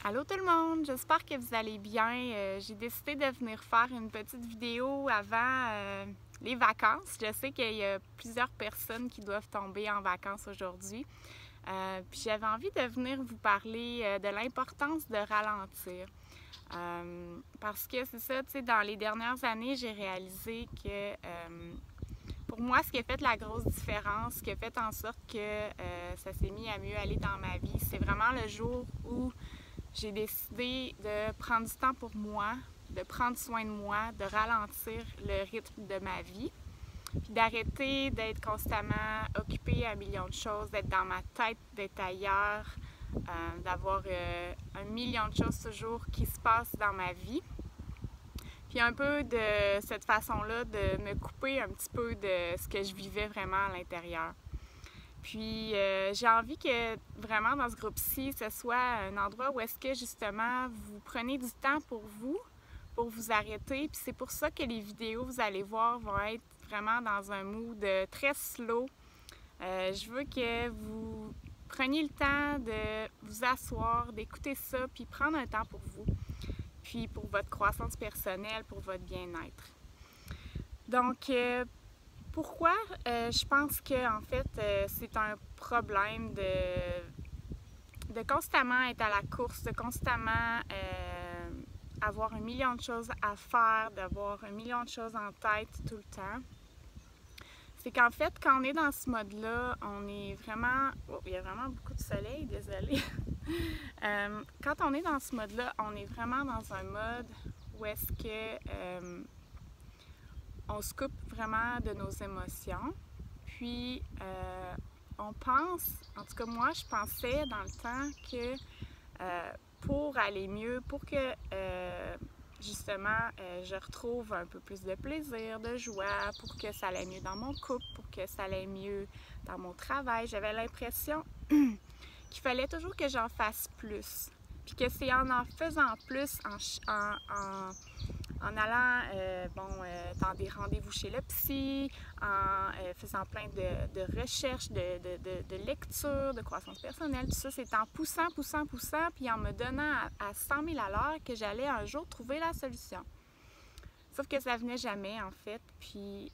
Allô tout le monde, j'espère que vous allez bien. J'ai décidé de venir faire une petite vidéo avant les vacances. Je sais qu'il y a plusieurs personnes qui doivent tomber en vacances aujourd'hui. Puis j'avais envie de venir vous parler de l'importance de ralentir. Parce que c'est ça, tu sais, dans les dernières années, j'ai réalisé que pour moi, ce qui a fait la grosse différence, ce qui a fait en sorte que ça s'est mis à mieux aller dans ma vie, c'est vraiment le jour où j'ai décidé de prendre du temps pour moi, de prendre soin de moi, de ralentir le rythme de ma vie, puis d'arrêter d'être constamment occupée à un million de choses, d'être dans ma tête, d'être ailleurs, d'avoir un million de choses toujours qui se passent dans ma vie. Puis un peu de cette façon-là de me couper un petit peu de ce que je vivais vraiment à l'intérieur. Puis j'ai envie que vraiment dans ce groupe-ci, ce soit un endroit où est-ce que justement vous prenez du temps pour vous arrêter. Puis c'est pour ça que les vidéos, vous allez voir, vont être vraiment dans un mood très slow. Je veux que vous preniez le temps de vous asseoir, d'écouter ça, puis prendre un temps pour vous, puis pour votre croissance personnelle, pour votre bien-être. Donc, pourquoi je pense que en fait c'est un problème de constamment être à la course, de constamment avoir un million de choses à faire, d'avoir un million de choses en tête tout le temps. C'est qu'en fait, quand on est dans ce mode-là, on est vraiment... Oh, il y a vraiment beaucoup de soleil, désolée. Quand on est dans ce mode-là, on est vraiment dans un mode où est-ce que on se coupe vraiment de nos émotions. Puis, on pense, en tout cas moi, je pensais dans le temps que pour aller mieux, pour que justement je retrouve un peu plus de plaisir, de joie, pour que ça allait mieux dans mon couple, pour que ça allait mieux dans mon travail, j'avais l'impression qu'il fallait toujours que j'en fasse plus. Puis que c'est en faisant plus, en allant dans des rendez-vous chez le psy, en faisant plein de recherches, de lectures, de croissance personnelle, tout ça, c'est en poussant, puis en me donnant à 100 000 à l'heure que j'allais un jour trouver la solution. Sauf que ça venait jamais, en fait. Puis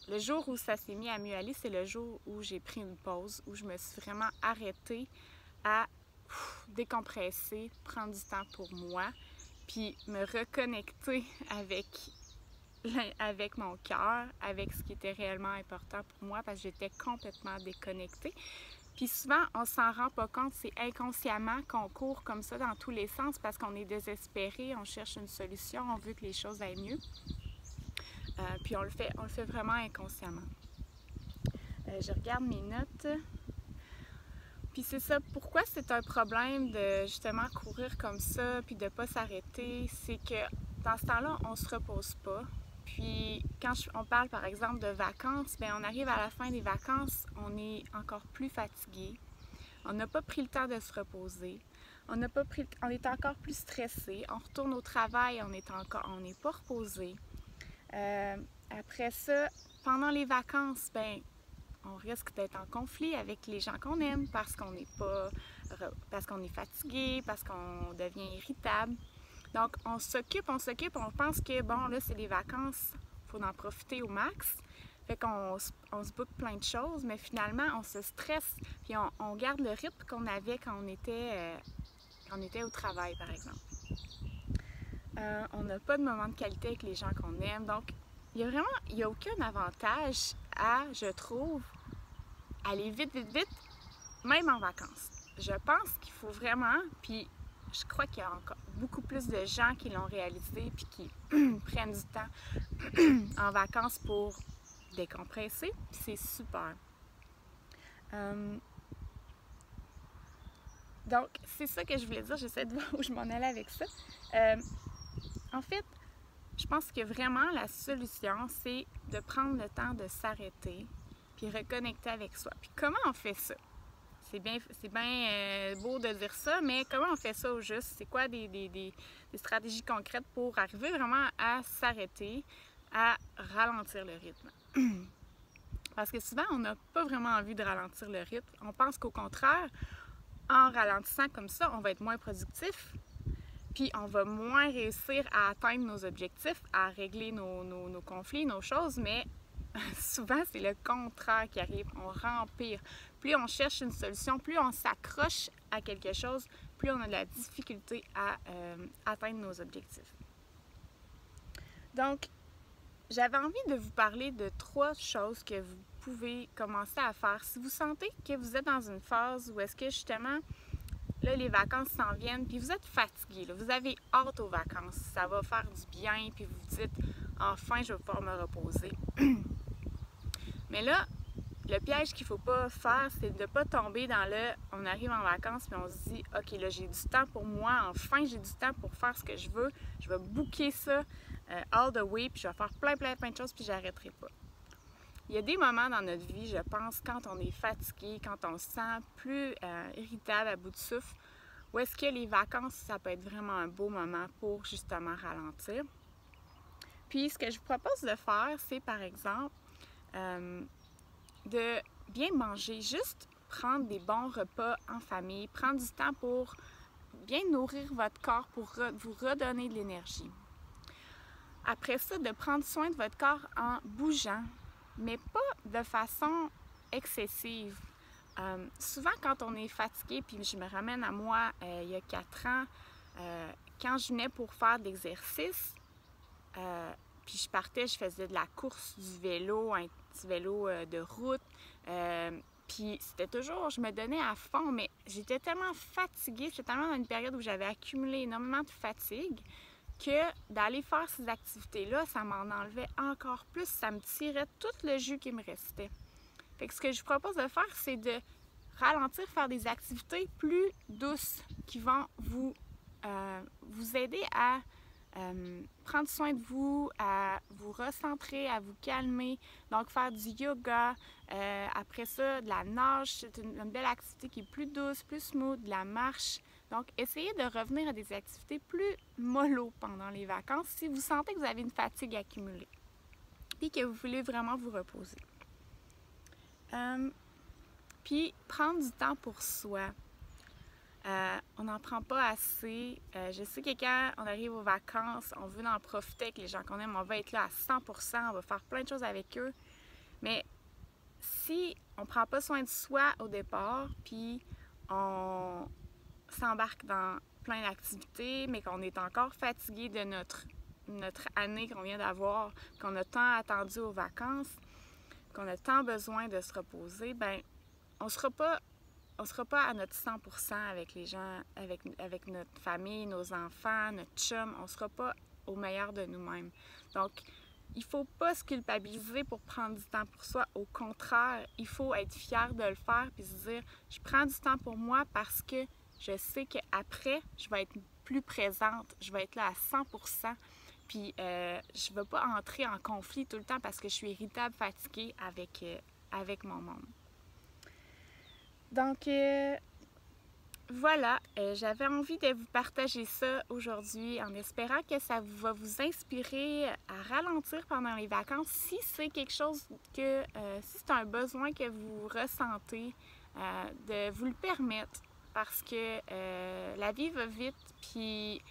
le jour où ça s'est mis à mieux aller, c'est le jour où j'ai pris une pause, où je me suis vraiment arrêtée à décompresser, prendre du temps pour moi, puis me reconnecter avec mon cœur, avec ce qui était réellement important pour moi, parce que j'étais complètement déconnectée. Puis souvent, on s'en rend pas compte, c'est inconsciemment qu'on court comme ça dans tous les sens parce qu'on est désespéré, on cherche une solution, on veut que les choses aillent mieux. Puis on le fait vraiment inconsciemment. Je regarde mes notes. Puis c'est ça, pourquoi c'est un problème de justement courir comme ça, puis de pas s'arrêter, c'est que dans ce temps-là, on se repose pas. Puis quand on parle par exemple de vacances, bien on arrive à la fin des vacances, on est encore plus fatigué. On n'a pas pris le temps de se reposer. On est encore plus stressé. On retourne au travail, on n'est pas reposé. Après ça, pendant les vacances, ben on risque d'être en conflit avec les gens qu'on aime parce qu'on est fatigué, parce qu'on devient irritable. Donc, on s'occupe, on pense que, bon, là, c'est les vacances, il faut en profiter au max. Fait qu'on se book plein de choses, mais finalement, on se stresse, puis on garde le rythme qu'on avait quand on était au travail, par exemple. On n'a pas de moment de qualité avec les gens qu'on aime, donc il n'y a aucun avantage à, je trouve, aller vite, même en vacances. Je pense qu'il faut vraiment, puis je crois qu'il y a encore beaucoup plus de gens qui l'ont réalisé puis qui prennent du temps en vacances pour décompresser, puis c'est super. Donc, c'est ça que je voulais dire, j'essaie de voir où je m'en allais avec ça. En fait, je pense que vraiment la solution, c'est de prendre le temps de s'arrêter puis reconnecter avec soi. Puis comment on fait ça? C'est bien beau de dire ça, mais comment on fait ça au juste? C'est quoi des stratégies concrètes pour arriver vraiment à s'arrêter, à ralentir le rythme? Parce que souvent, on n'a pas vraiment envie de ralentir le rythme. On pense qu'au contraire, en ralentissant comme ça, on va être moins productif, puis on va moins réussir à atteindre nos objectifs, à régler nos conflits, nos choses, mais souvent c'est le contraire qui arrive, on rempire. Plus on cherche une solution, plus on s'accroche à quelque chose, plus on a de la difficulté à atteindre nos objectifs. Donc, j'avais envie de vous parler de 3 choses que vous pouvez commencer à faire. Si vous sentez que vous êtes dans une phase où est-ce que justement, là, les vacances s'en viennent, puis vous êtes fatigué, là, vous avez hâte aux vacances, ça va faire du bien, puis vous vous dites « Enfin, je vais pouvoir me reposer ». Mais là, le piège qu'il ne faut pas faire, c'est de ne pas tomber dans le « on arrive en vacances, puis on se dit « Ok, là, j'ai du temps pour moi, enfin, j'ai du temps pour faire ce que je veux, je vais booker ça all the way, puis je vais faire plein de choses, puis j'arrêterai pas ». Il y a des moments dans notre vie, je pense, quand on est fatigué, quand on se sent plus irritable, à bout de souffle, où est-ce que les vacances, ça peut être vraiment un beau moment pour justement ralentir. Puis, ce que je vous propose de faire, c'est par exemple de bien manger, juste prendre des bons repas en famille, prendre du temps pour bien nourrir votre corps, pour vous redonner de l'énergie. Après ça, de prendre soin de votre corps en bougeant, mais pas de façon excessive. Souvent, quand on est fatigué, puis je me ramène à moi il y a 4 ans, quand je venais pour faire de l'exercice, puis je partais, je faisais de la course, du vélo, un petit vélo de route, puis c'était toujours, je me donnais à fond, mais j'étais tellement fatiguée, j'étais tellement dans une période où j'avais accumulé énormément de fatigue, que d'aller faire ces activités-là, ça m'en enlevait encore plus, ça me tirait tout le jus qui me restait. Fait que ce que je vous propose de faire, c'est de ralentir, faire des activités plus douces qui vont vous aider à prendre soin de vous, à vous recentrer, à vous calmer. Donc, faire du yoga, après ça, de la nage, c'est une belle activité qui est plus douce, plus smooth, de la marche. Donc, essayez de revenir à des activités plus mollo pendant les vacances si vous sentez que vous avez une fatigue accumulée et que vous voulez vraiment vous reposer. Puis, prendre du temps pour soi. On n'en prend pas assez. Je sais que quand on arrive aux vacances, on veut en profiter avec les gens qu'on aime, on va être là à 100%, on va faire plein de choses avec eux. Mais si on ne prend pas soin de soi au départ, puis on s'embarque dans plein d'activités, mais qu'on est encore fatigué de notre année qu'on vient d'avoir, qu'on a tant attendu aux vacances, qu'on a tant besoin de se reposer, ben on sera pas à notre 100% avec les gens, avec notre famille, nos enfants, notre chum, on ne sera pas au meilleur de nous-mêmes. Donc, il ne faut pas se culpabiliser pour prendre du temps pour soi. Au contraire, il faut être fier de le faire puis se dire, je prends du temps pour moi parce que je sais qu'après, je vais être plus présente, je vais être là à 100%, puis je ne vais pas entrer en conflit tout le temps parce que je suis irritable, fatiguée avec mon monde. Donc, voilà, j'avais envie de vous partager ça aujourd'hui en espérant que ça va vous inspirer à ralentir pendant les vacances si c'est quelque chose que, si c'est un besoin que vous ressentez, de vous le permettre parce que la vie va vite, puis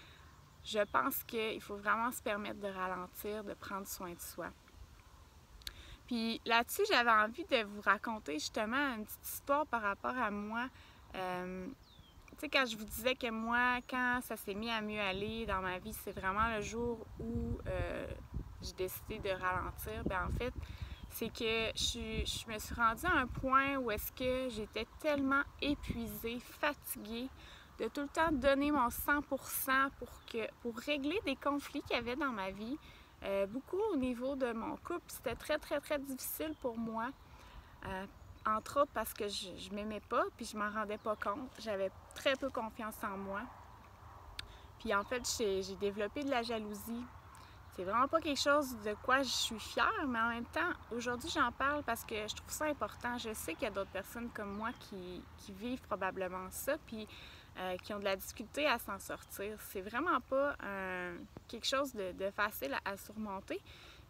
je pense qu'il faut vraiment se permettre de ralentir, de prendre soin de soi. Puis là-dessus, j'avais envie de vous raconter justement une petite histoire par rapport à moi. Tu sais, quand je vous disais que moi, quand ça s'est mis à mieux aller dans ma vie, c'est vraiment le jour où j'ai décidé de ralentir. Bien, en fait, c'est que je me suis rendue à un point où est-ce que j'étais tellement épuisée, fatiguée, de tout le temps donner mon 100% pour régler des conflits qu'il y avait dans ma vie. Beaucoup au niveau de mon couple, c'était très difficile pour moi. Entre autres parce que je m'aimais pas, puis je m'en rendais pas compte. J'avais très peu confiance en moi. Puis en fait, j'ai développé de la jalousie. C'est vraiment pas quelque chose de quoi je suis fière, mais en même temps, aujourd'hui, j'en parle parce que je trouve ça important. Je sais qu'il y a d'autres personnes comme moi qui vivent probablement ça, puis qui ont de la difficulté à s'en sortir. C'est vraiment pas quelque chose de facile à surmonter.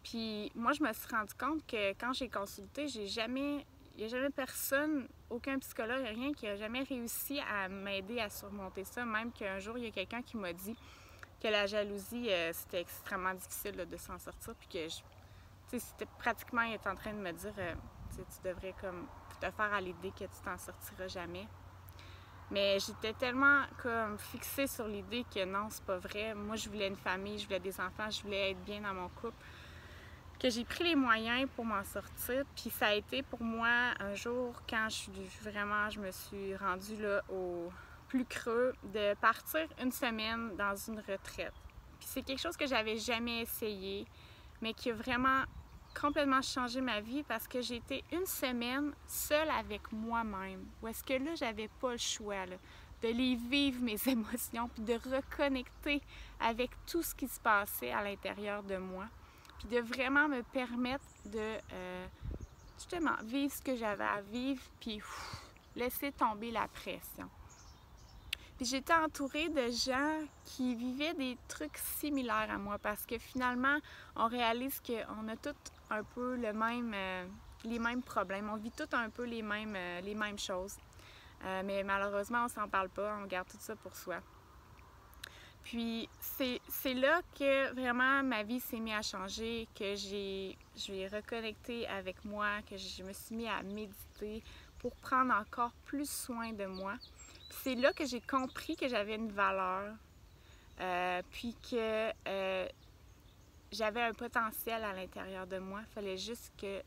Puis moi, je me suis rendu compte que quand j'ai consulté, j'ai jamais n'y a jamais personne, aucun psychologue, rien qui a jamais réussi à m'aider à surmonter ça. Même qu'un jour, il y a quelqu'un qui m'a dit que la jalousie, c'était extrêmement difficile là, de s'en sortir. Puis que, c'était pratiquement, il est en train de me dire, tu devrais comme te faire à l'idée que tu t'en sortiras jamais. Mais j'étais tellement comme fixée sur l'idée que non, c'est pas vrai. Moi, je voulais une famille, je voulais des enfants, je voulais être bien dans mon couple, que j'ai pris les moyens pour m'en sortir. Puis ça a été pour moi un jour quand je me suis rendue là au plus creux, de partir une semaine dans une retraite. Puis c'est quelque chose que j'avais jamais essayé, mais qui a vraiment complètement changé ma vie parce que j'ai été une semaine seule avec moi-même. Où est-ce que là, j'avais pas le choix là, de les vivre mes émotions, puis de reconnecter avec tout ce qui se passait à l'intérieur de moi, puis de vraiment me permettre de justement vivre ce que j'avais à vivre, puis laisser tomber la pression. Puis j'étais entourée de gens qui vivaient des trucs similaires à moi parce que finalement, on réalise qu'on a tous un peu les mêmes problèmes. On vit tous un peu les mêmes choses. Mais malheureusement, on s'en parle pas, on garde tout ça pour soi. Puis c'est là que vraiment ma vie s'est mise à changer, que j'ai reconnecté avec moi, que je me suis mis à méditer pour prendre encore plus soin de moi. C'est là que j'ai compris que j'avais une valeur, puis que j'avais un potentiel à l'intérieur de moi. Il fallait juste que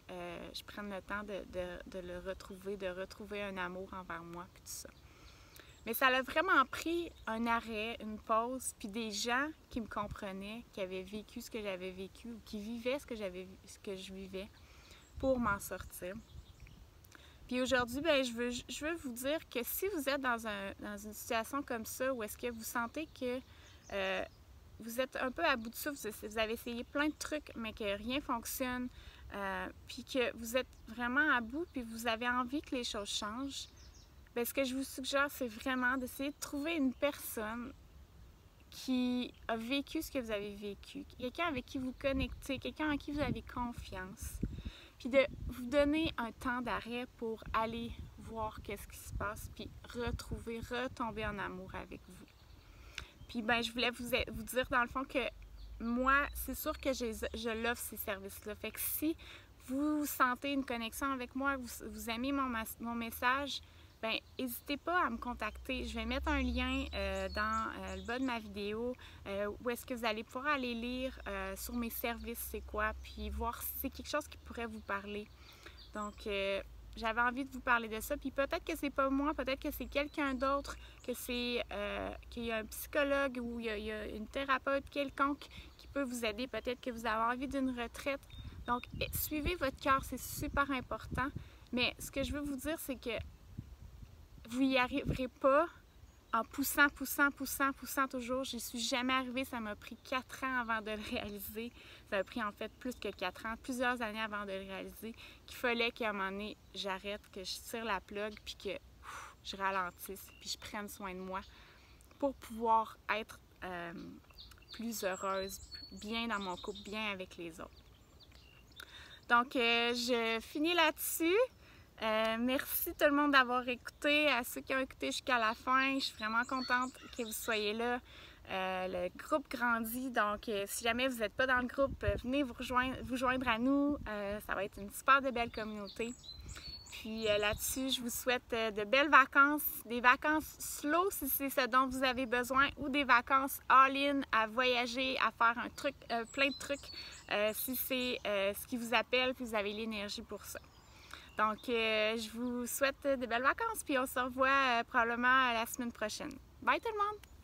je prenne le temps de le retrouver, de retrouver un amour envers moi, puis tout ça. Mais ça a vraiment pris un arrêt, une pause, puis des gens qui me comprenaient, qui avaient vécu ce que j'avais vécu, ou qui vivaient ce que je vivais, pour m'en sortir. Puis aujourd'hui, ben, je veux vous dire que si vous êtes dans une situation comme ça, où est-ce que vous sentez que vous êtes un peu à bout de souffle, vous avez essayé plein de trucs, mais que rien ne fonctionne, puis que vous êtes vraiment à bout, puis vous avez envie que les choses changent, bien, ce que je vous suggère, c'est vraiment d'essayer de trouver une personne qui a vécu ce que vous avez vécu, quelqu'un avec qui vous connectez, quelqu'un en qui vous avez confiance, puis de vous donner un temps d'arrêt pour aller voir qu'est-ce qui se passe, puis retomber en amour avec vous. Puis ben, je voulais vous dire dans le fond que moi, c'est sûr que je l'offre ces services-là. Fait que si vous sentez une connexion avec moi, vous aimez mon message, ben n'hésitez pas à me contacter. Je vais mettre un lien dans le bas de ma vidéo où est-ce que vous allez pouvoir aller lire sur mes services, c'est quoi, puis voir si c'est quelque chose qui pourrait vous parler. Donc, j'avais envie de vous parler de ça, puis peut-être que c'est pas moi, peut-être que c'est quelqu'un d'autre, qu'il y a un psychologue ou il y a une thérapeute quelconque qui peut vous aider. Peut-être que vous avez envie d'une retraite. Donc, suivez votre cœur, c'est super important. Mais ce que je veux vous dire, c'est que vous n'y arriverez pas en poussant toujours. Je n'y suis jamais arrivée. Ça m'a pris 4 ans avant de le réaliser. Ça m'a pris en fait plus que 4 ans, plusieurs années avant de le réaliser, qu'il fallait qu'à un moment donné, j'arrête, que je tire la plug, puis que je ralentisse, puis je prenne soin de moi pour pouvoir être plus heureuse, bien dans mon couple, bien avec les autres. Donc, je finis là-dessus. Merci tout le monde d'avoir écouté, à ceux qui ont écouté jusqu'à la fin. Je suis vraiment contente que vous soyez là. Le groupe grandit, donc si jamais vous n'êtes pas dans le groupe, venez vous joindre à nous. Ça va être une super de belle communauté. Puis là-dessus, je vous souhaite de belles vacances, des vacances slow si c'est ce dont vous avez besoin, ou des vacances all-in à voyager, à faire plein de trucs si c'est ce qui vous appelle, puis vous avez l'énergie pour ça. Donc, je vous souhaite de belles vacances, puis on se revoit probablement la semaine prochaine. Bye tout le monde!